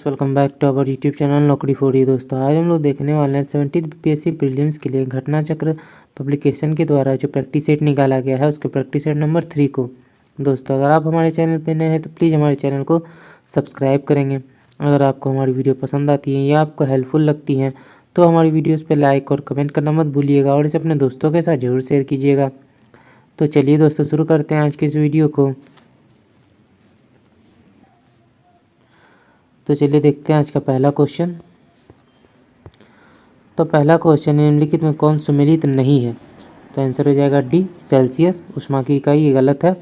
Welcome back to our YouTube channel Naukri for you. दोस्तों आज हम लोग देखने वाले हैं 17th बीपीएससी प्रीलिम्स के लिए घटना चक्र पब्लिकेशन के द्वारा जो प्रैक्टिस सेट निकाला गया है उसके प्रैक्टिस सेट नंबर 3 को। दोस्तों अगर आप हमारे चैनल पर नए हैं तो प्लीज़ हमारे चैनल को सब्सक्राइब करेंगे। अगर आपको हमारी वीडियो पसंद आती है या आपको हेल्पफुल लगती हैं तो हमारी वीडियोज़ पर लाइक और कमेंट करना मत भूलिएगा और इसे अपने दोस्तों के साथ जरूर शेयर कीजिएगा। तो चलिए दोस्तों शुरू करते हैं आज की इस वीडियो को। तो चलिए देखते हैं आज का पहला क्वेश्चन। तो पहला क्वेश्चन निम्नलिखित में कौन सुमेलित नहीं है? तो आंसर हो जाएगा डी सेल्सियस, ऊष्मा की इकाई, ये गलत है।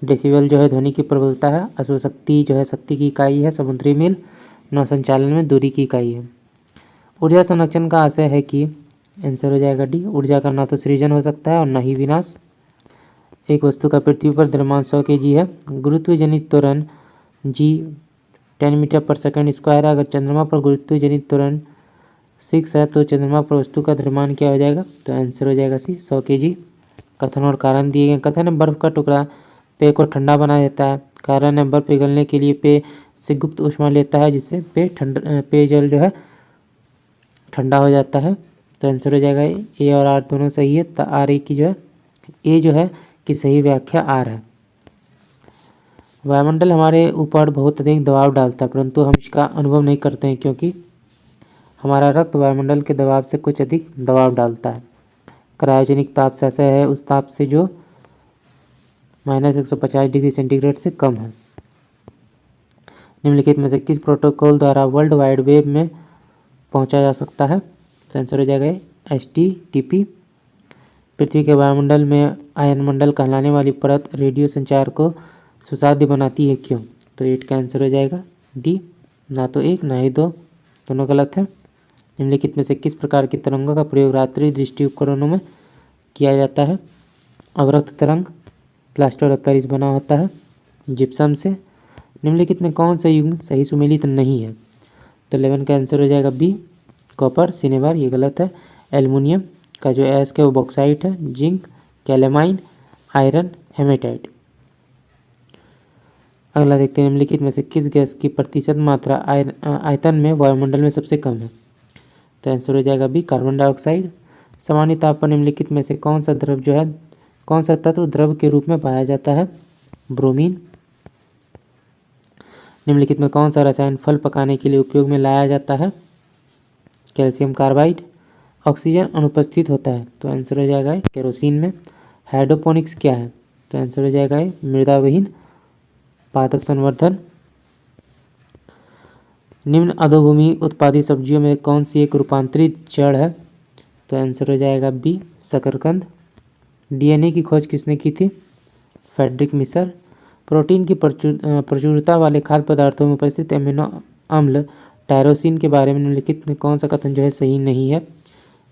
डेसिबल जो है ध्वनि की प्रबलता है। अश्वशक्ति जो है शक्ति की इकाई है। समुद्री मील नौ संचालन में दूरी की इकाई है। ऊर्जा संरक्षण का आशय है कि आंसर हो जाएगा डी ऊर्जा का ना तो सृजन हो सकता है और ना ही विनाश। एक वस्तु का पृथ्वी पर द्रव्यमान 100 kg है। गुरुत्व जनित त्वरण जी 10 मीटर पर सेकंड स्क्वायर है। अगर चंद्रमा पर गुरुत्व जनित त्वरण 6 है तो चंद्रमा पर वस्तु का द्रव्यमान क्या हो जाएगा? तो आंसर हो जाएगा सी 100 kg। कथन और कारण दिए गए। कथन है बर्फ का टुकड़ा पेय को ठंडा बना देता है। कारण है बर्फ पिघलने के लिए पेय से गुप्त ऊष्मा लेता है जिससे पेयजल जो है ठंडा हो जाता है। तो आंसर हो जाएगा ए और आर दोनों सही है। तो आर ए की जो है ए जो है कि सही व्याख्या आर है। वायुमंडल हमारे ऊपर बहुत अधिक दबाव डालता है परंतु हम इसका अनुभव नहीं करते हैं क्योंकि हमारा रक्त वायुमंडल के दबाव से कुछ अधिक दबाव डालता है। क्रायोजेनिक ताप से ऐसा है उस ताप से जो -150 डिग्री सेंटीग्रेड से कम है। निम्नलिखित में से किस प्रोटोकॉल द्वारा वर्ल्ड वाइड वेब में पहुंचा जा सकता है? तो आंसर हो जाएगा HTTP। पृथ्वी के वायुमंडल में आयनमंडल कहलाने वाली परत रेडियो संचार को सुसाध्य बनाती है क्यों? तो 8 का आंसर हो जाएगा डी, ना तो 1 ना ही 2, दोनों गलत है। निम्नलिखित में से किस प्रकार की तरंगों का प्रयोग रात्रि दृष्टि उपकरणों में किया जाता है? अवरक्त तरंग, प्लास्टर ऑफ पेरिस बना होता है जिप्सम से। निम्नलिखित में कौन सा युग्म सही सुमेलित नहीं है? तो 11 का आंसर हो जाएगा बी कॉपर सिनेबार, ये गलत है। एल्युमिनियम का जो एस है वो बॉक्साइट है। Zinc, calamine, iron, hematite. अगला देखते हैं निम्नलिखित में से किस गैस की प्रतिशत मात्रा आयतन में वायुमंडल में सबसे कम है? तो आंसर हो जाएगा बी कार्बन डाइऑक्साइड। सामान्य ताप पर निम्नलिखित में से कौन सा द्रव जो है कौन सा तत्व द्रव के रूप में पाया जाता है? ब्रोमीन। निम्नलिखित में कौन सा रसायन फल पकाने के लिए उपयोग में लाया जाता है? Calcium carbide. ऑक्सीजन अनुपस्थित होता है तो आंसर हो जाएगा केरोसिन में। हाइड्रोपोनिक्स क्या है? तो आंसर हो जाएगा मृदाविहीन पादप संवर्धन। निम्न अधोभूमि उत्पादित सब्जियों में कौन सी एक रूपांतरित जड़ है? तो आंसर हो जाएगा बी शकरकंद। DNA की खोज किसने की थी? Friedrich Miescher. प्रोटीन की प्रचुरता वाले खाद्य पदार्थों में उपस्थित एमिनो अम्ल टायरोसिन के बारे में निम्नलिखित में कौन सा कथन जो है सही नहीं है?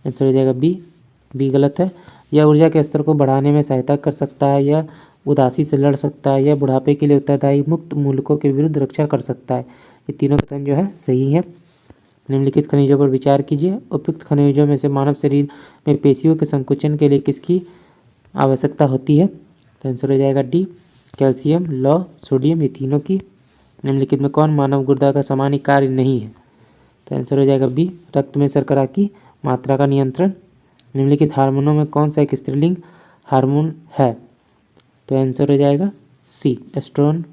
आंसर हो जाएगा बी गलत है। यह ऊर्जा के स्तर को बढ़ाने में सहायता कर सकता है, यह उदासी से लड़ सकता है, यह बुढ़ापे के लिए उत्तरदायी मुक्त मूलकों के विरुद्ध रक्षा कर सकता है। ये तीनों कथन जो है सही है। निम्नलिखित खनिजों पर विचार कीजिए। उपयुक्त खनिजों में से मानव शरीर में पेशियों के संकुचन के लिए किसकी आवश्यकता होती है? तो आंसर हो जाएगा डी कैल्शियम, लौह, सोडियम, ये तीनों की। निम्नलिखित में कौन मानव गुर्दा का सामान्य कार्य नहीं है? तो आंसर हो जाएगा बी रक्त में शर्करा की मात्रा का नियंत्रण। निम्नलिखित हार्मोनों में कौन सा एक स्त्रीलिंग हार्मोन है? तो आंसर हो जाएगा सी एस्ट्रोन।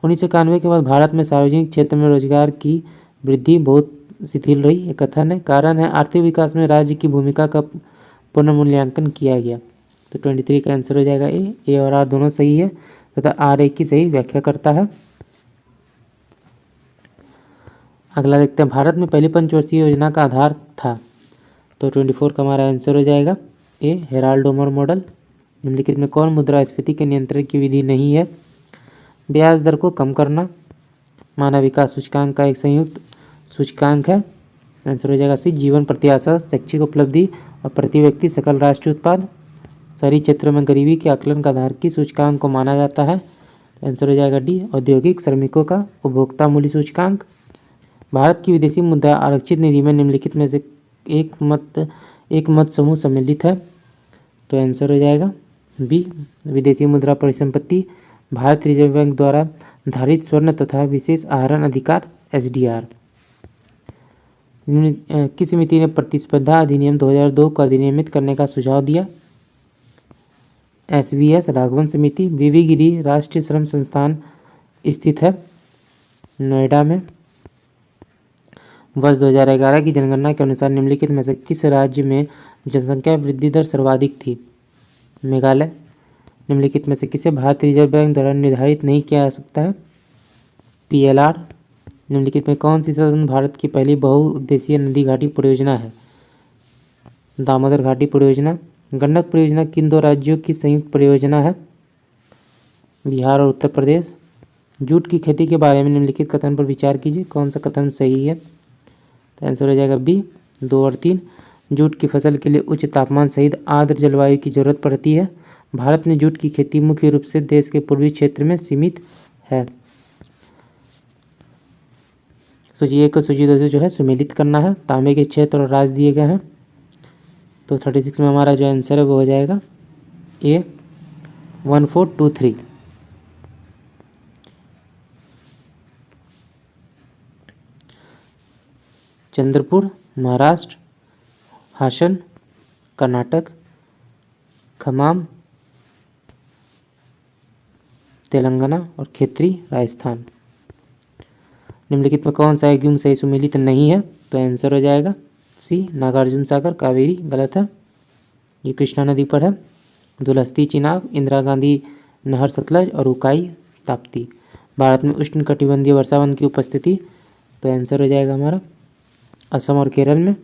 1991 के बाद भारत में सार्वजनिक क्षेत्र में रोजगार की वृद्धि बहुत शिथिल रही, ये कथन है। कारण है आर्थिक विकास में राज्य की भूमिका का पुनर्मूल्यांकन किया गया। तो 23 का आंसर हो जाएगा ए और आर दोनों सही है तथा आर ए की सही व्याख्या करता है। अगला देखते हैं भारत में पहली पंचवर्षीय योजना का आधार था। तो 24 का हमारा आंसर हो जाएगा ए हेराल्डोमर मॉडल। निम्नलिखित में कौन मुद्रास्फीति के नियंत्रण की विधि नहीं है? ब्याज दर को कम करना। मानव विकास सूचकांक का एक संयुक्त सूचकांक है। आंसर हो जाएगा सी जीवन प्रत्याशा, शैक्षिक उपलब्धि और प्रति व्यक्ति सकल राष्ट्रीय उत्पाद। शहरी क्षेत्रों में गरीबी के आकलन का आधार किस सूचकांक को माना जाता है? आंसर हो जाएगा डी औद्योगिक श्रमिकों का उपभोक्ता मूल्य सूचकांक। भारत की विदेशी मुद्रा आरक्षित निधि में निम्नलिखित में से एक मत समूह सम्मिलित है। तो आंसर हो जाएगा बी विदेशी मुद्रा परिसंपत्ति भारतीय रिजर्व बैंक द्वारा धारित स्वर्ण तथा विशेष आहरण अधिकार SDR। किस समिति ने प्रतिस्पर्धा अधिनियम 2002 को अधिनियमित करने का सुझाव दिया? SVS राघवन समिति। वीवी गिरी राष्ट्रीय श्रम संस्थान स्थित है नोएडा में। वर्ष 2011 की जनगणना के अनुसार निम्नलिखित में से किस राज्य में जनसंख्या वृद्धि दर सर्वाधिक थी? मेघालय। निम्नलिखित में से किसे भारतीय रिजर्व बैंक द्वारा निर्धारित नहीं किया जा सकता है? PLR। निम्नलिखित में कौन सी संस्थान भारत की पहली बहुउद्देशीय नदी घाटी परियोजना है? दामोदर घाटी परियोजना। गंडक परियोजना किन दो राज्यों की संयुक्त परियोजना है? बिहार और उत्तर प्रदेश। जूट की खेती के बारे में निम्नलिखित कथन पर विचार कीजिए, कौन सा कथन सही है? तो आंसर हो जाएगा B 2 और 3। जूट की फसल के लिए उच्च तापमान सहित आर्द्र जलवायु की जरूरत पड़ती है। भारत में जूट की खेती मुख्य रूप से देश के पूर्वी क्षेत्र में सीमित है। सूची 1 को सूची 2 से जो है सुमेलित करना है। तांबे के क्षेत्र और राज्य दिए गए हैं। तो 36 में हमारा जो आंसर है वो हो जाएगा A 1423। चंद्रपुर महाराष्ट्र, हासन कर्नाटक, खमाम तेलंगाना और खेतरी राजस्थान। निम्नलिखित में कौन सा एग्यूम सही सुमेलित नहीं है? तो आंसर हो जाएगा C नागार्जुन सागर कावेरी। गलत है, ये कृष्णा नदी पर है। दुलहस्ती चिनाब, इंदिरा गांधी नहर सतलज और उकाई ताप्ती। भारत में उष्णकटिबंधीय वर्षावन की उपस्थिति। तो आंसर हो जाएगा हमारा असम और केरल में।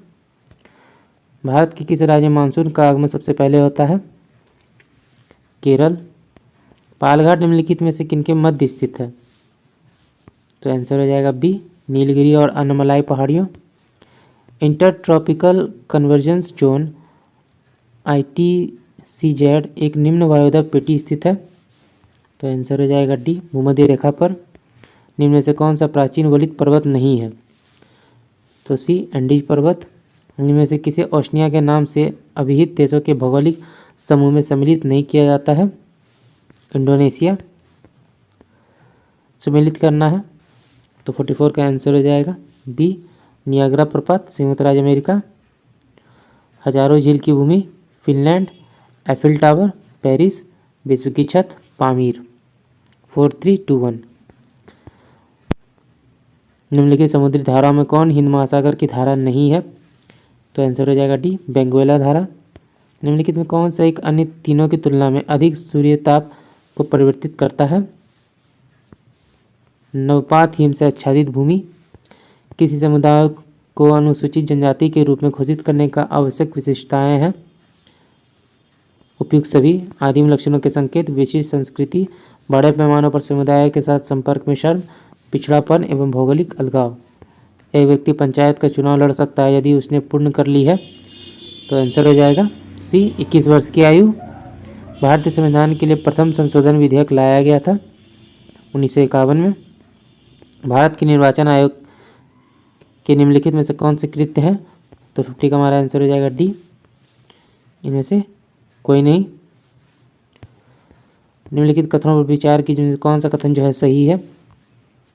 भारत के किस राज्य में मानसून का आगमन सबसे पहले होता है? केरल। पालघाट निम्नलिखित में से किनके मध्य स्थित है? तो आंसर हो जाएगा B नीलगिरी और अनमलाई पहाड़ियों। Inter tropical convergence zone ITCZ एक निम्न वायुदाब पेटी स्थित है। तो आंसर हो जाएगा D भूमध्य रेखा पर। निम्न में से कौन सा प्राचीन वलित पर्वत नहीं है? तो C एंडीज पर्वत। निम्न में से किसे ओशनिया के नाम से अभिहित देशों के भौगोलिक समूह में सम्मिलित नहीं किया जाता है? इंडोनेशिया। सम्मिलित करना है। तो 44 का आंसर हो जाएगा B नियाग्रा प्रपात संयुक्त राज्य अमेरिका। हजारों झील की भूमि फिनलैंड। Eiffel tower Paris. विश्व की छत पामीर। 4321। निम्नलिखित समुद्री धाराओं में कौन हिंद महासागर की धारा नहीं है? तो आंसर हो जाएगा D बेंगुएला धारा। निम्नलिखित में कौन सा एक अन्य तीनों की तुलना में अधिक सूर्यताप को परिवर्तित करता है? नवपात हिम से आच्छादित भूमि। किसी समुदाय को अनुसूचित जनजाति के रूप में घोषित करने का आवश्यक विशेषताएं हैं? उपयुक्त सभी। आदिम लक्षणों के संकेत, विशिष्ट संस्कृति, बड़े पैमाने पर समुदाय के साथ संपर्क में शर्म, पिछड़ापन एवं भौगोलिक अलगाव। एक व्यक्ति पंचायत का चुनाव लड़ सकता है यदि उसने पूर्ण कर ली है। तो आंसर हो जाएगा C 21 वर्ष की आयु। भारतीय संविधान के लिए प्रथम संशोधन विधेयक लाया गया था 1951 में। भारत के निर्वाचन आयोग के निम्नलिखित में से कौन से कृत्य हैं? तो 50 का हमारा आंसर हो जाएगा D इनमें से कोई नहीं। निम्नलिखित कथनों पर विचार कीजिए, कौन सा कथन जो है सही है?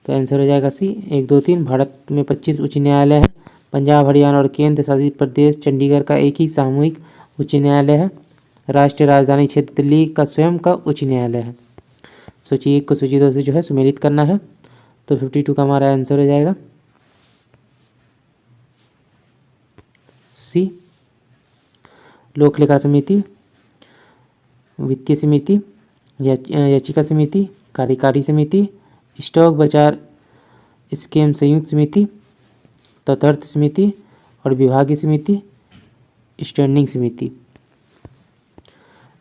तो आंसर हो जाएगा C 1 2 3। भारत में 25 उच्च न्यायालय हैं। पंजाब हरियाणा और केंद्र शासित प्रदेश चंडीगढ़ का एक ही सामूहिक उच्च न्यायालय है। राष्ट्रीय राजधानी क्षेत्र दिल्ली का स्वयं का उच्च न्यायालय है। सूची 1 को सूची 2 से जो है सुमेलित करना है। तो 52 का हमारा आंसर हो जाएगा C लोक लेखा समिति, वित्तीय समिति, याचिका समिति, कार्यकारी समिति, स्टॉक बाजार स्कीम संयुक्त समिति, तदर्थ समिति और विभागीय समिति, स्टैंडिंग समिति।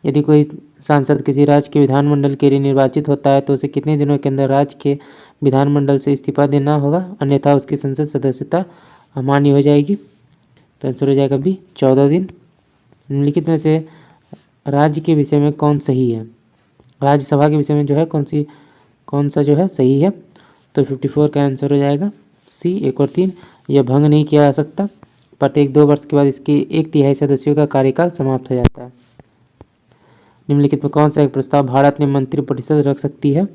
यदि कोई सांसद किसी राज्य के विधानमंडल के लिए निर्वाचित होता है तो उसे कितने दिनों के अंदर राज्य के विधानमंडल से इस्तीफा देना होगा, अन्यथा उसकी संसद सदस्यता अमान्य हो जाएगी? तो आंसर हो जाएगा B 14 दिन। निम्नलिखित में से राज्य के विषय में कौन सही है? राज्यसभा के विषय में जो है कौन सा जो है सही है? तो 54 का आंसर हो जाएगा C 1 और 3। यह भंग नहीं किया जा सकता। प्रत्येक 2 वर्ष के बाद इसके 1/3 सदस्यों का कार्यकाल समाप्त हो जाता है। निम्नलिखित में कौन सा एक प्रस्ताव भारत में मंत्रिपरिषद रख सकती है?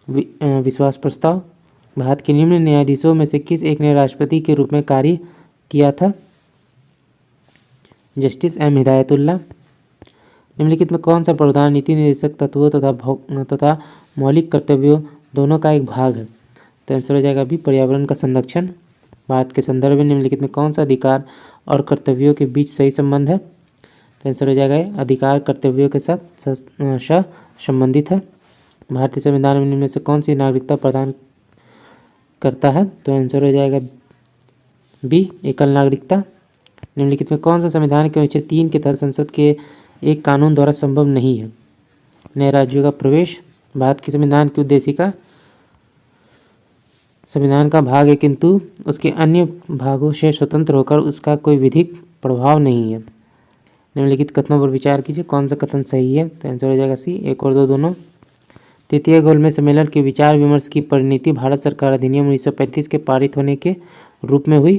विश्वास प्रस्ताव। भारत के निम्न न्यायाधीशों में से किस एक ने राष्ट्रपति के रूप में कार्य किया था? Justice M Hidayatullah. निम्नलिखित में कौन सा प्रावधान नीति निर्देशक तत्वों तथा मौलिक कर्तव्यों दोनों का एक भाग है? तो आंसर हो जाएगा भी पर्यावरण का संरक्षण। भारत के संदर्भ में निम्नलिखित में कौन सा अधिकार और कर्तव्यों के बीच सही संबंध है? तो आंसर हो जाएगा अधिकार कर्तव्यों के साथ संबंधित है। भारतीय संविधान में निम्न से कौन सी नागरिकता प्रदान करता है? तो आंसर हो जाएगा बी एकल नागरिकता। निम्नलिखित में कौन सा संविधान के अनुच्छेद 3 के तहत संसद के एक कानून द्वारा संभव नहीं है? नए राज्यों का प्रवेश। भारत के संविधान की उद्देशिका संविधान का भाग है किंतु उसके अन्य भागों से स्वतंत्र होकर उसका कोई विधिक प्रभाव नहीं है। निम्नलिखित कथनों पर विचार कीजिए, कौन सा कथन सही है? तो आंसर हो जाएगा सी 1 और 2 दोनों। तृतीय गोलमेज सम्मेलन के विचार विमर्श की परिणति भारत सरकार अधिनियम 1935 के पारित होने के रूप में हुई।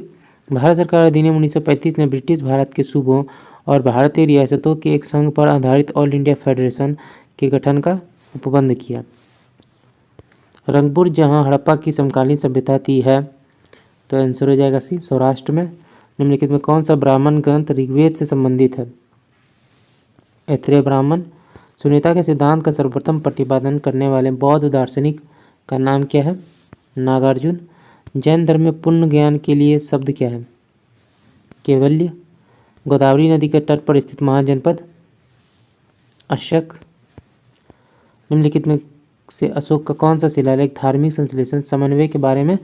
भारत सरकार अधिनियम 1935 ने ब्रिटिश भारत के सूबों और भारतीय रियासतों के एक संघ पर आधारित ऑल इंडिया फेडरेशन के गठन का उपबंध किया। रंगपुर जहां हड़प्पा की समकालीन सभ्यता थी है, तो आंसर हो जाएगा सी सौराष्ट्र में। निम्नलिखित में कौन सा ब्राह्मण ग्रंथ ऋग्वेद से संबंधित है? ऐत्रेय ब्राह्मण। शून्यता के सिद्धांत का सर्वप्रथम प्रतिपादन करने वाले बौद्ध दार्शनिक का नाम क्या है? नागार्जुन। जैन धर्म में पुण्य ज्ञान के लिए शब्द क्या है? कैवल्य। गोदावरी नदी के तट पर स्थित महाजनपद? अशक। निम्नलिखित में से अशोक का कौन सा शिलालेख धार्मिक संश्लेषण समन्वय के बारे में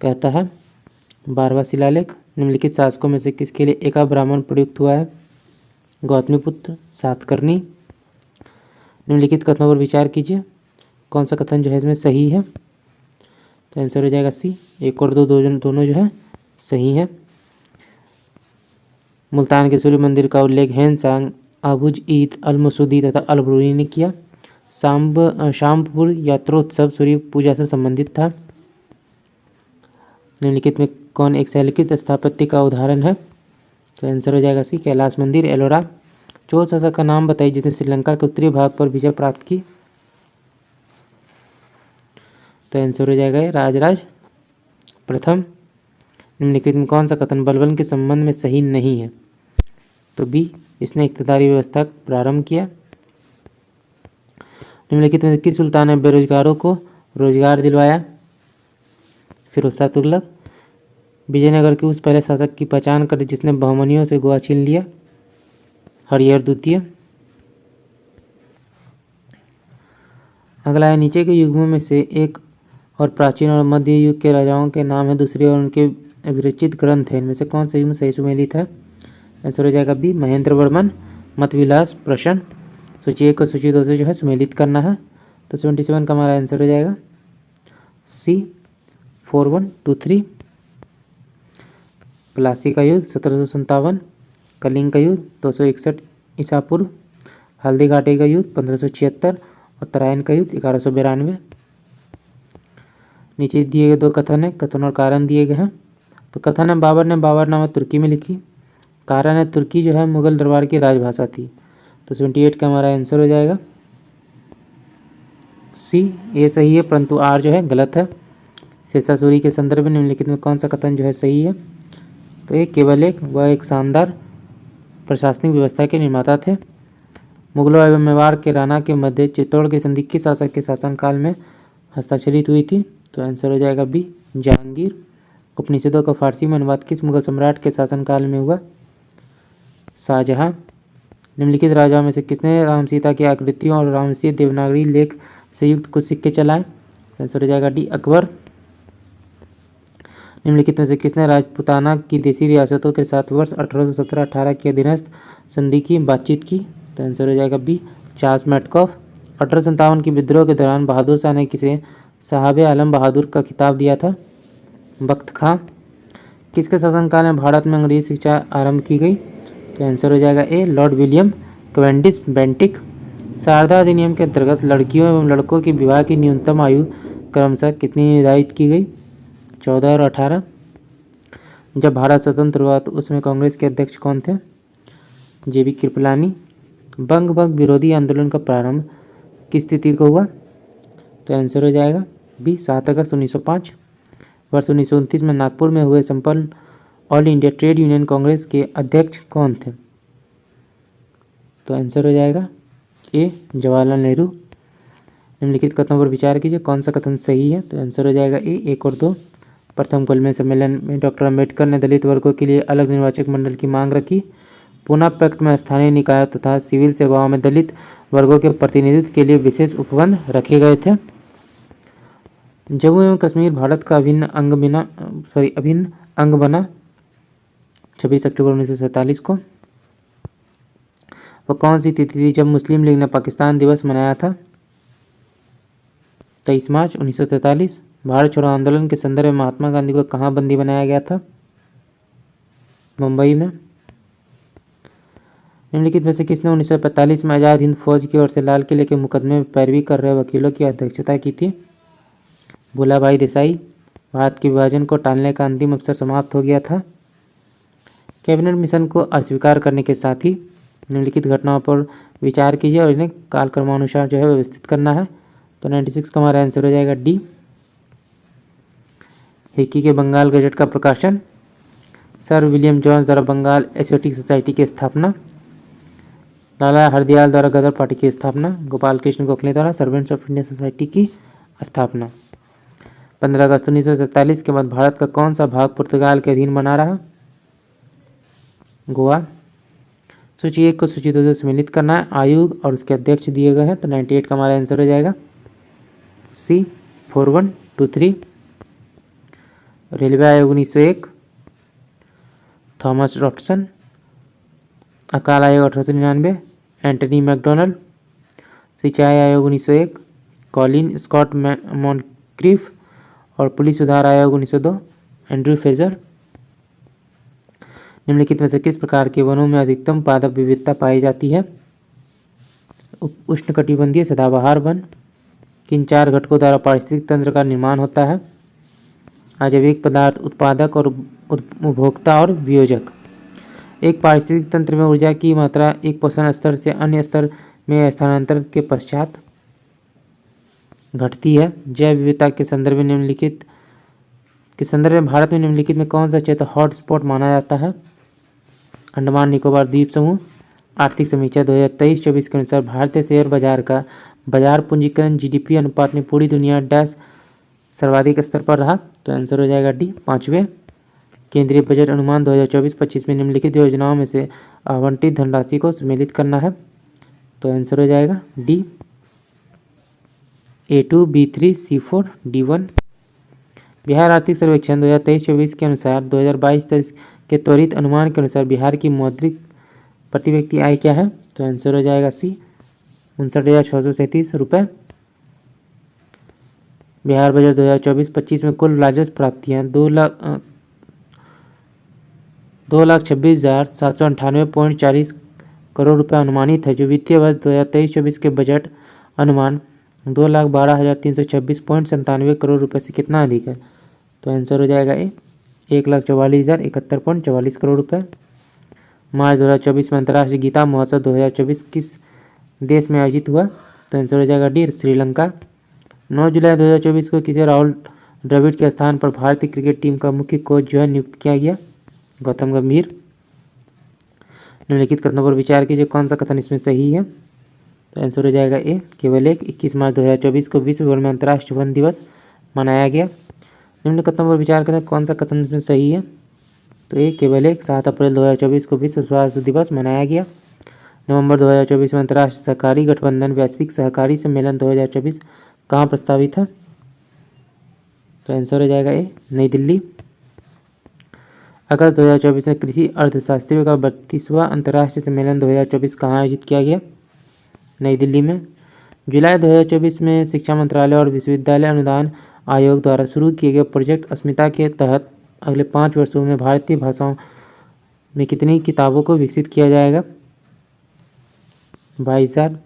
कहता है? 12वां शिलालेख। निम्नलिखित शासकों में से किसके लिए एका ब्राह्मण प्रयुक्त हुआ है? गौतमीपुत्र सातकर्णी। निम्नलिखित कथनों पर विचार कीजिए, कौन सा कथन जो है इसमें सही है? तो आंसर हो जाएगा सी 1 और 2 दोनों जो है सही है। मुल्तान के सूर्य मंदिर का उल्लेख हैंसांग, अबुज ईद, अल-मसूदी तथा अल-बरूनी ने किया। शामपुर यात्रोत्सव सूर्य पूजा से संबंधित था। निम्नलिखित में कौन एक शैलकृत स्थापत्य का उदाहरण है? तो आंसर हो जाएगा सी कैलाश मंदिर, एलोरा। चोल शासक का नाम बताइए जिसने श्रीलंका के उत्तरी भाग पर विजय प्राप्त की। तो आंसर हो जाएगा राजराज प्रथम। निम्नलिखित में कौन सा कथन बलबन के संबंध में सही नहीं है? तो बी इसने इक्तदारी व्यवस्था प्रारंभ किया। निम्नलिखित में किस सुल्तान ने बेरोजगारों को रोजगार दिलवाया? फिरोज तुगलक। विजयनगर के उस पहले शासक की पहचान कर जिसने बहमनियों से गोवा छीन लिया? हरिहर द्वितीय। अगला है नीचे के युगों में से एक और प्राचीन और मध्य युग के राजाओं के नाम है, दूसरे और उनके विरचित ग्रंथ है, इनमें से कौन सा युग में सही सुमेलित है? आंसर हो जाएगा बी महेंद्र वर्मन, मतविलास प्रश्न। सूची 1 और सूची 2 से जो है सुमेलित करना है। तो 77 का हमारा आंसर हो जाएगा सी 4123। प्लासी का युद्ध 1757, कलिंग का युद्ध 261 ईसा पूर्व, हल्दी घाटी का युद्ध 1576 और तराइन का युद्ध 1192। नीचे दिए गए 2 कथन है, कथन और कारण दिए गए हैं। तो कथन है बाबर ने बाबरनामा तुर्की में लिखी। कारण है तुर्की जो है मुगल दरबार की राजभाषा थी। तो 78 का हमारा आंसर हो जाएगा सी ए सही है, परंतु आर जो है गलत है। शेषासुरी के संदर्भ में निम्नलिखित में कौन सा कथन जो है सही है? तो एक केवल एक वह एक शानदार प्रशासनिक व्यवस्था के निर्माता थे। मुगलों एवं मेवाड़ के राणा के मध्य चित्तौड़ के संधि किस शासक के शासनकाल में हस्ताक्षरित हुई थी? तो आंसर हो जाएगा बी जहांगीर। उपनिषदों का फारसी में अनुवाद किस मुगल सम्राट के शासनकाल में हुआ? शाहजहां। निम्नलिखित राजाओं में से किसने राम सीता की आकृतियों और रामसीय देवनागरी लेख से युक्त कुछ सिक्के चलाए? आंसर हो जाएगा डी अकबर। निम्नलिखित में से किसने राजपुताना की देशी रियासतों के साथ वर्ष 1817-18 की अधीनस्थ संधि की बातचीत की? तो आंसर हो जाएगा बी चार्ल्स मेटकॉफ। 1857 की विद्रोह के दौरान बहादुर शाह ने किसे साहब आलम बहादुर का खिताब दिया था? बख्त खां। किसके शासनकाल में भारत में अंग्रेजी शिक्षा आरंभ की गई? तो आंसर हो जाएगा A Lord William Cavendish Bentinck. Sharda अधिनियम के अंतर्गत लड़कियों एवं लड़कों की विवाह की न्यूनतम आयु क्रमशः कितनी निर्धारित की गई? 14 और 18। जब भारत स्वतंत्र हुआ तो उसमें कांग्रेस के अध्यक्ष कौन थे? जेबी कृपलानी। बंग भंग विरोधी आंदोलन का प्रारंभ किस तिथि को हुआ? तो आंसर हो जाएगा बी 7 अगस्त 1905। वर्ष 1929 में नागपुर में हुए संपन्न all India trade union Congress के अध्यक्ष कौन थे? तो आंसर हो जाएगा ए जवाहरलाल नेहरू। निम्नलिखित कथनों पर विचार कीजिए, कौन सा कथन सही है? तो आंसर हो जाएगा ए 1 और 2। प्रथम गोलमेज सम्मेलन में डॉक्टर अम्बेडकर ने दलित वर्गों के लिए अलग निर्वाचक मंडल की मांग रखी। पूना पैक्ट में स्थानीय निकायों तथा सिविल सेवाओं में दलित वर्गों के प्रतिनिधित्व के लिए विशेष उपबंध रखे गए थे। जम्मू एवं कश्मीर भारत का अभिन्न अंग बना 26 अक्टूबर 1947 को। वह कौन सी तिथि थी जब मुस्लिम लीग ने पाकिस्तान दिवस मनाया था? 23 मार्च 1943। भारत छोड़ो आंदोलन के संदर्भ में महात्मा गांधी को कहाँ बंदी बनाया गया था? मुंबई में। निम्नलिखित में से किसने 1945 में आज़ाद हिंद फौज की ओर से लाल किले के मुकदमे में पैरवी कर रहे वकीलों की अध्यक्षता की थी? भूलाभाई देसाई। भारत के विभाजन को टालने का अंतिम अवसर समाप्त हो गया था। कैबिनेट मिशन को अस्वीकार करने के साथ ही निम्नलिखित घटनाओं पर विचार कीजिए और इन्हें कालक्रमानुसार जो है व्यवस्थित करना है। तो 96 का हमारा आंसर हो जाएगा डी। हिक्की के बंगाल गजट का प्रकाशन। सर विलियम जॉन्स द्वारा बंगाल एसोटिक सोसाइटी की स्थापना। लाला हरदयाल द्वारा गदर पार्टी की स्थापना। गोपाल कृष्ण गोखले द्वारा सर्वेंट्स ऑफ इंडिया सोसाइटी की स्थापना। 15 अगस्त 1947 के बाद भारत का कौन सा भाग पुर्तगाल के अधीन बना रहा? गोवा। सूची 1 को सूची 2 से सम्मिलित करना है। आयोग और उसके अध्यक्ष दिए गए हैं। तो 98 का हमारा आंसर हो जाएगा सी 4123। रेलवे आयोग 1901। Thomas Robson. अकाल आयोग 1899। Antony McDonald. सिंचाई आयोग 1901। Colin Scott Moncrieff. और पुलिस सुधार आयोग 1902 एंड्रू फेजर। निम्नलिखित में से किस प्रकार के वनों में अधिकतम पादप विविधता पाई जाती है? उष्णकटिबंधीय सदाबहार वन। किन 4 घटकों द्वारा पारिस्थितिक तंत्र का निर्माण होता है? अजैविक पदार्थ, उत्पादक और उपभोक्ता और वियोजक। एक पारिस्थितिक तंत्र में ऊर्जा की मात्रा एक पोषण स्तर से अन्य स्तर में स्थानांतरण के पश्चात घटती है। जैव विविधता के संदर्भ में भारत में निम्नलिखित में कौन सा क्षेत्र हॉटस्पॉट माना जाता है? अंडमान निकोबार द्वीप समूह। आर्थिक समीक्षा 2023-24 के अनुसार भारतीय शेयर बाजार का बाजार पूंजीकरण जीडीपी अनुपात में पूरी दुनिया डैश सर्वाधिक स्तर पर रहा। तो आंसर हो जाएगा डी 5वें। केंद्रीय बजट अनुमान 2024-25 में निम्नलिखित योजनाओं में से आवंटित धनराशि को सम्मिलित करना है। तो आंसर हो जाएगा D A2, B3, C4, D1। Bihar आर्थिक सर्वेक्षण 2023-24 के अनुसार 2022-23 के त्वरित अनुमान के अनुसार बिहार की मौद्रिक प्रति व्यक्ति आय क्या है? तो आंसर हो जाएगा सी 59,637 रुपये। बिहार बजट 2024-25 में कुल राजस्व प्राप्तियाँ 2,26,798.40 करोड़ रुपये अनुमानित है, जो वित्तीय वर्ष 2023-24 के बजट अनुमान 2,12,326.97 करोड़ रुपये से कितना अधिक है? तो आंसर हो जाएगा ए 1,44,071.44 करोड़ रुपये। मार्च 2024 में अंतर्राष्ट्रीय गीता महोत्सव 2024 किस देश में आयोजित हुआ? तो आंसर हो जाएगा डी श्रीलंका। 9 जुलाई 2024 को किसी राहुल द्रविड़ के स्थान पर भारतीय क्रिकेट टीम का मुख्य कोच जो है नियुक्त किया गया? गौतम गंभीर। निम्नलिखित कथनों पर विचार कीजिए, कौन सा कथन इसमें सही है? तो आंसर हो जाएगा ए केवल एक। 21 मार्च 2024 को विश्व भर में अंतर्राष्ट्रीय वन दिवस मनाया गया। निम्न कथनों पर विचार करें, कौन सा कथन इसमें सही है? तो ए केवल एक। 7 अप्रैल 2024 को विश्व स्वास्थ्य दिवस मनाया गया। नवंबर 2024 में अंतर्राष्ट्रीय सहकारी गठबंधन वैश्विक सहकारी सम्मेलन 2024 कहाँ प्रस्तावित है? तो आंसर हो जाएगा ए नई दिल्ली। अगस्त 2024 में कृषि अर्थशास्त्रियों का 32वां अंतर्राष्ट्रीय सम्मेलन 2024 कहाँ आयोजित किया गया? नई दिल्ली में। जुलाई 2024 में शिक्षा मंत्रालय और विश्वविद्यालय अनुदान आयोग द्वारा शुरू किए गए प्रोजेक्ट अस्मिता के तहत अगले 5 वर्षों में भारतीय भाषाओं में कितनी किताबों को विकसित किया जाएगा? 22,000।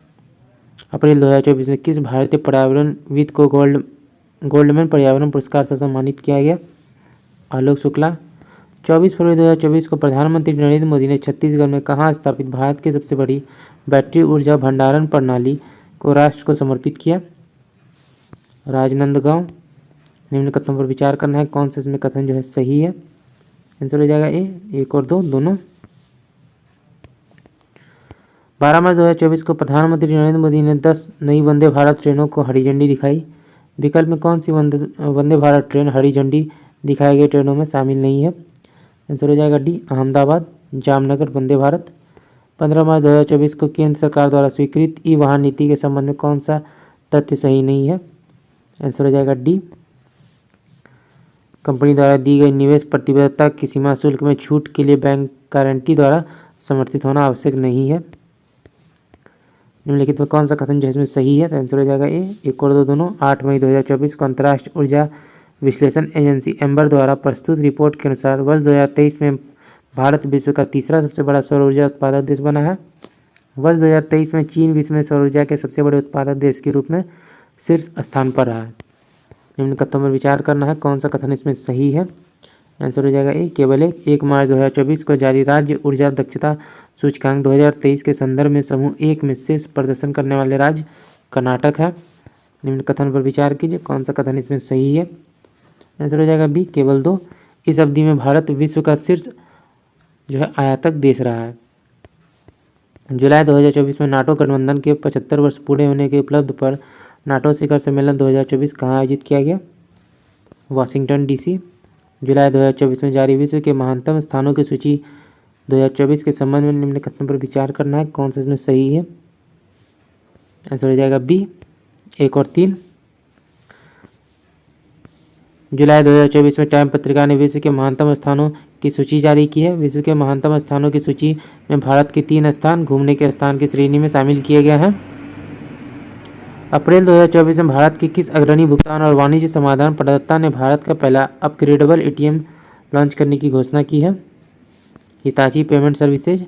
अप्रैल 2024 में किस भारतीय पर्यावरणविद को गोल्डमैन पर्यावरण पुरस्कार से सम्मानित किया गया? आलोक शुक्ला। 24 फरवरी 2024 को प्रधानमंत्री नरेंद्र मोदी ने छत्तीसगढ़ में कहाँ स्थापित भारत की सबसे बड़ी बैटरी ऊर्जा भंडारण प्रणाली को राष्ट्र को समर्पित किया? राजनांदगांव। निम्न कथनों पर विचार करना है, कौन सा इसमें कथन जो है सही है? आंसर हो जाएगा ए, 1 और 2 दोनों। 12 मार्च 2024 को प्रधानमंत्री नरेंद्र मोदी ने 10 नई वंदे भारत ट्रेनों को हरी झंडी दिखाई। विकल्प में कौन सी वंदे भारत ट्रेन हरी झंडी दिखाई गई ट्रेनों में शामिल नहीं है? आंसर हो जाएगा डी, अहमदाबाद जामनगर वंदे भारत। 15 मार्च 2024 को केंद्र सरकार द्वारा स्वीकृत ई वाहन नीति के संबंध में कौन सा तथ्य सही नहीं है? आंसर हो जाएगा डी, कंपनी द्वारा दी गई निवेश प्रतिबद्धता की सीमा शुल्क में छूट के लिए बैंक गारंटी द्वारा समर्थित होना आवश्यक नहीं है। निम्नलिखित में कौन सा कथन जो है इसमें सही है? तो आंसर हो जाएगा ए, 1 और 2 दोनों। 8 मई 2024 को अंतर्राष्ट्रीय ऊर्जा विश्लेषण एजेंसी एम्बर द्वारा प्रस्तुत रिपोर्ट के अनुसार वर्ष 2023 में भारत विश्व का तीसरा सबसे बड़ा सौर ऊर्जा उत्पादक देश बना है। वर्ष 2023 में चीन विश्व में सौर ऊर्जा के सबसे बड़े उत्पादक देश के रूप में शीर्ष स्थान पर रहा है। निम्न कथनों पर विचार करना है, कौन सा कथन इसमें सही है? आंसर हो जाएगा ए, केवल 1 मार्च 2024 को जारी राज्य ऊर्जा दक्षता सूचकांक 2023 के संदर्भ में समूह 1 में शीर्ष प्रदर्शन करने वाले राज्य कर्नाटक है। निम्न कथन पर विचार कीजिए, कौन सा कथन इसमें सही है? आंसर हो जाएगा बी, केवल 2। इस अवधि में भारत विश्व का शीर्ष जो है आयातक देश रहा है। जुलाई 2024 में नाटो गठबंधन के 75 वर्ष पूरे होने के उपलब्ध पर नाटो शिखर सम्मेलन 2024 कहाँ आयोजित किया गया? Washington DC. जुलाई 2024 में जारी विश्व के महानतम स्थानों की सूची 2024 के संबंध में निम्न कथनों पर विचार करना है, कौन सा इसमें सही है? आंसर हो जाएगा बी, 1 और 3। जुलाई 2024 में टाइम पत्रिका ने विश्व के महानतम स्थानों की सूची जारी की है। विश्व के महानतम स्थानों की सूची में भारत के 3 स्थान घूमने के स्थान की श्रेणी में शामिल किए गए हैं। अप्रैल 2024 में भारत के किस अग्रणी भुगतान और वाणिज्य समाधान प्रदाता ने भारत का पहला अपग्रेडेबल एटीएम लॉन्च करने की घोषणा की है? Hitachi payment services.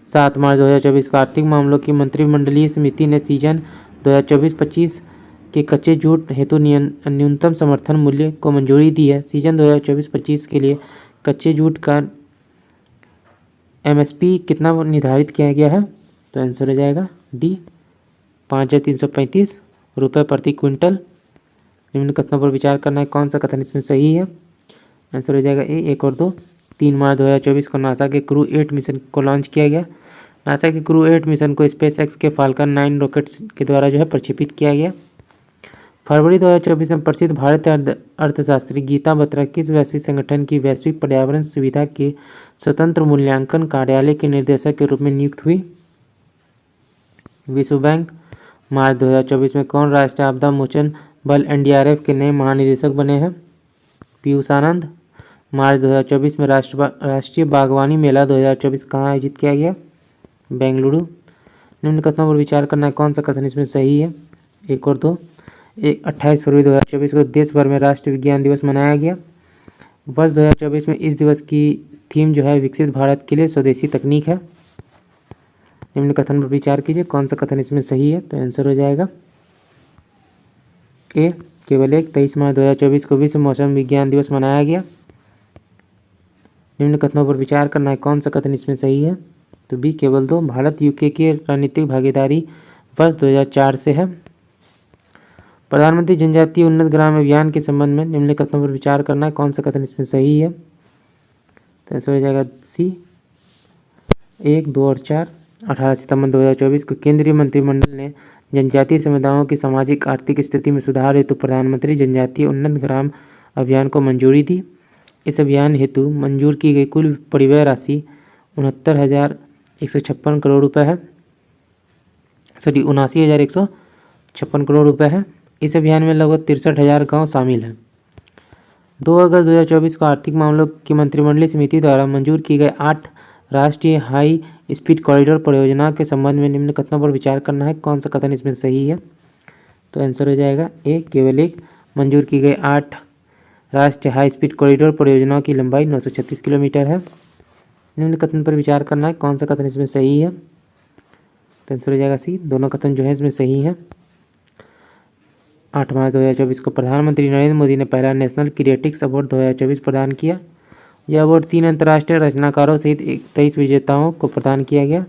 7 मार्च 2024 को आर्थिक मामलों की मंत्रिमंडलीय समिति ने सीजन 2024-25 के कच्चे जूट हेतु न्यूनतम समर्थन मूल्य को मंजूरी दी है। सीजन 2024-25 के लिए कच्चे जूट का एमएसपी कितना निर्धारित किया गया है? तो आंसर हो जाएगा डी, 5,335 रुपये प्रति क्विंटल। निम्न कथनों पर विचार करना है, कौन सा कथन इसमें सही है? आंसर हो जाएगा ए, 1 और 2। 3 मार्च 2024 को नासा के क्रू 8 मिशन को लॉन्च किया गया। नासा के क्रू 8 मिशन को स्पेस एक्स के फाल्कन 9 रॉकेट्स के द्वारा जो है प्रक्षेपित किया गया। फरवरी 2024 में प्रसिद्ध भारतीय अर्थशास्त्री गीता बत्रा किस वैश्विक संगठन की वैश्विक पर्यावरण सुविधा के स्वतंत्र मूल्यांकन कार्यालय के निर्देशक के रूप में नियुक्त हुई? विश्व बैंक। मार्च 2024 में कौन राष्ट्रीय आपदा मोचन बल एनडीआरएफ के नए महानिदेशक बने हैं? पीयूष आनंद। मार्च 2024 में राष्ट्रीय बागवानी मेला 2024 कहाँ आयोजित किया गया? बेंगलुरु। निम्न कथनों पर विचार करना है, कौन सा कथन इसमें सही है? 1 और 2। 28 फरवरी 2024 को देश भर में राष्ट्रीय विज्ञान दिवस मनाया गया। वर्ष 2024 में इस दिवस की थीम जो है विकसित भारत के लिए स्वदेशी तकनीक है। निम्न कथन पर विचार कीजिए, कौन सा कथन इसमें सही है? तो आंसर हो जाएगा ए, केवल 1। 23 मार्च 2024 को विश्व मौसम विज्ञान दिवस मनाया गया। निम्न कथनों पर विचार करना है, कौन सा कथन इसमें सही है? तो बी, केवल 2। भारत यूके की रणनीतिक भागीदारी वर्ष 2004 से है। प्रधानमंत्री जनजातीय उन्नत ग्राम अभियान के संबंध में निम्न कथनों पर विचार करना है, कौन सा कथन इसमें सही है? तो आंसर हो जाएगा सी, 1, 2 और 4। 18 सितंबर 2024 को केंद्रीय मंत्रिमंडल ने जनजातीय समुदायों की सामाजिक आर्थिक स्थिति में सुधार हेतु प्रधानमंत्री जनजातीय उन्नत ग्राम अभियान को मंजूरी दी। इस अभियान हेतु मंजूर की गई कुल परिव्यय राशि 69,156 करोड़ रुपये है। 79,156 करोड़ रुपये है। इस अभियान में लगभग 63,000 गाँव शामिल हैं। 2 अगस्त 2024 को आर्थिक मामलों की मंत्रिमंडलीय समिति द्वारा मंजूर की गई 8 राष्ट्रीय हाई स्पीड कॉरिडोर परियोजना के संबंध में निम्न कथनों पर विचार करना है, कौन सा कथन इसमें सही है? तो आंसर हो जाएगा ए, केवल 1। मंजूर की गई 8 राष्ट्रीय हाई स्पीड कॉरिडोर परियोजनाओं की लंबाई 936 किलोमीटर है। निम्न कथन पर विचार करना है, कौन सा कथन इसमें सही है? तो आंसर हो जाएगा सी, दोनों कथन जो है इसमें सही है। 8 मार्च 2024 को प्रधानमंत्री नरेंद्र मोदी ने पहला नेशनल क्रिएटिक्स अवार्ड 2024 प्रदान किया। यह अवार्ड 3 अंतर्राष्ट्रीय रचनाकारों सहित 23 विजेताओं को प्रदान किया गया।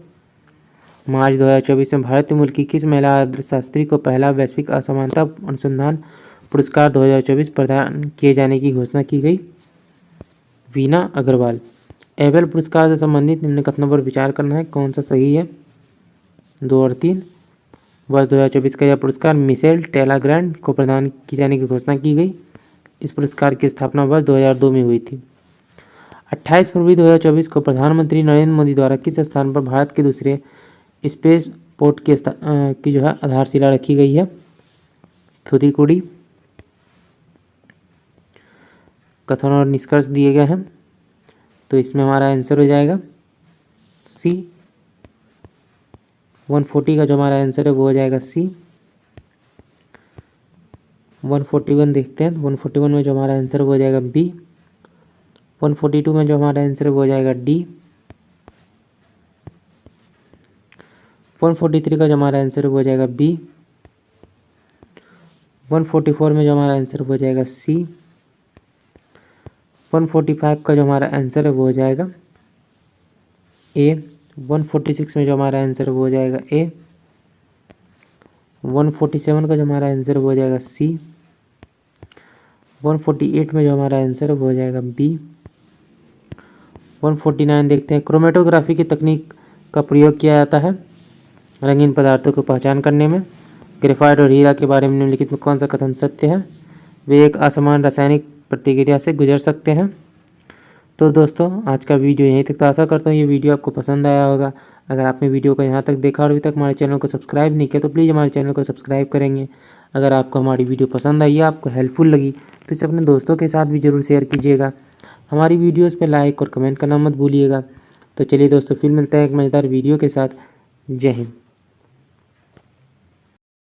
मार्च 2024 में भारतीय मूल की किस महिला अर्थशास्त्री को पहला वैश्विक असमानता अनुसंधान पुरस्कार 2024 प्रदान किए जाने की घोषणा की गई? वीना अग्रवाल। एबेल पुरस्कार से संबंधित निम्न कथनों पर विचार करना है, कौन सा सही है? 2 और 3। वर्ष 2024 का यह पुरस्कार मिशेल टेलाग्रैंड को प्रदान किए जाने की घोषणा की गई। इस पुरस्कार की स्थापना वर्ष 2002 में हुई थी। 28 फरवरी 2024 को प्रधानमंत्री नरेंद्र मोदी द्वारा किस स्थान पर भारत के दूसरे स्पेस पोर्ट की जो है आधारशिला रखी गई है? थूथुकुडी। कथन और निष्कर्ष दिए गए हैं, तो इसमें हमारा आंसर हो जाएगा सी। 140 का जो हमारा आंसर है वो हो जाएगा सी। 141 देखते हैं, 141 में जो हमारा आंसर वो हो जाएगा बी। 142 में जो हमारा आंसर है वो हो जाएगा डी। 143 का जो हमारा आंसर है वो हो जाएगा बी। 144 में जो हमारा आंसर वो हो जाएगा सी। 145 का जो हमारा आंसर है वो हो जाएगा ए। 146 में जो हमारा आंसर है वो हो जाएगा ए। 147 का जो हमारा आंसर है वो हो जाएगा सी। 148 में जो हमारा आंसर है वो हो जाएगा बी। 149 देखते हैं, क्रोमेटोग्राफी की तकनीक का प्रयोग किया जाता है रंगीन पदार्थों की पहचान करने में। ग्रेफाइट और हीरा के बारे में निम्नलिखित में कौन सा कथन सत्य है? वे एक असमान रासायनिक प्रतिक्रिया से गुजर सकते हैं। तो दोस्तों आज का वीडियो यहीं तक, तो आशा करता हूँ ये वीडियो आपको पसंद आया होगा। अगर आपने वीडियो को यहाँ तक देखा और अभी तक हमारे चैनल को सब्सक्राइब नहीं किया तो प्लीज़ हमारे चैनल को सब्सक्राइब करेंगे। अगर आपको हमारी वीडियो पसंद आई या आपको हेल्पफुल लगी तो इसे अपने दोस्तों के साथ भी ज़रूर शेयर कीजिएगा। हमारी वीडियोज़ पर लाइक और कमेंट करना मत भूलिएगा। तो चलिए दोस्तों, फिर मिलते हैं एक मज़ेदार वीडियो के साथ। जय हिंद।